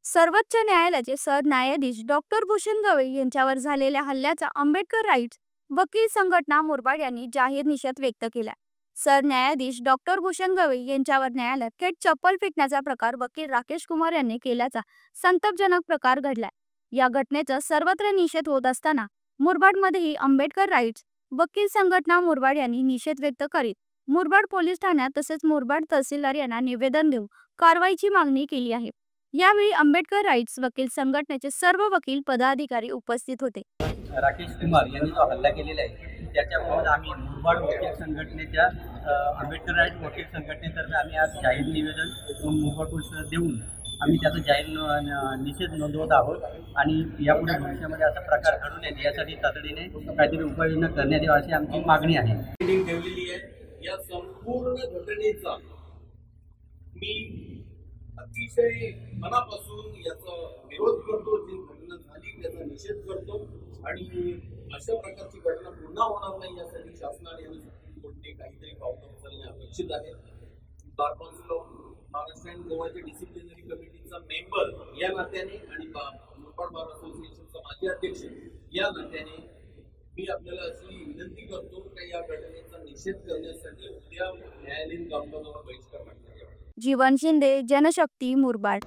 सर्वोच्च न्यायालयाचे सरन्यायाधीश डॉक्टर भूषण गवई यांच्यावर झालेल्या हल्ल्याचा आंबेडकर राईट्स वकील संघटना मुरबाड यांनी जाहीर निषेध व्यक्त केला। सरन्यायाधीश डॉक्टर भूषण गवई यांच्यावर न्यायालयात थेट चप्पल फेकण्याचा प्रकार वकील राकेश कुमार यांनी केल्याचा संतापजनक प्रकार घडला। या घटनेचा सर्वत्र निषेध होत असताना मुरबाडमध्येही आंबेडकर राईट्स वकील संघटना मुरबाड यांनी निषेध व्यक्त करीत मुरबाड पोलीस ठाण्यात तसेच मुरबाड तहसीलदार यांना निवेदन देऊन कारवाईची मागणी केली आहे। यावेळी आंबेडकर राईट्स वकील संघटनेचे सर्व वकील पदाधिकारी उपस्थित होते। राकेश कुमार यांनी जो हल्ला केलेला आहे त्याच्याबाबत आम्ही मुरबाड वकील संघटनेच्या आंबेडकर राईट्स वकील संघटनेतर्फे आम्ही आज जाहीर निवेदन मुरबाड पोलिसांना देऊन आम्ही त्याचा जाहीर निषेध नोंदवत आहोत आणि यापुढे भविष्यामध्ये असा प्रकार घडू नये यासाठी तातडीने काहीतरी उपाययोजना करण्यात यावी अशी आमची मागणी आहे। ठेवलेली आहे। या संपूर्ण घटनेचा मी अतिशय मनापासून याचा विरोध करतो। जी घटना झाली त्याचा निषेध करतो आणि अशा प्रकारची घटना पुन्हा होणार नाही यासाठी शासनाने आणि सुप्रीम कोर्टाने काहीतरी पावलं उचलणे अपेक्षित आहे। Bar council of Maharashtra and गोवाच्या डिसिप्लिनरी कमिटीचा मेंबर या नात्याने आणि मुरबाड बार असोसिएशनचा माजी अध्यक्ष या नात्याने मी आपल्याला अशी विनंती करतो की या घटनेचा निषेध करण्यासाठी उद्या न्यायालयीन कामकाजावर बहिष्कार टाकण्यात यावा। जीवन शिंदे, जनशक्ती, मुरबाड।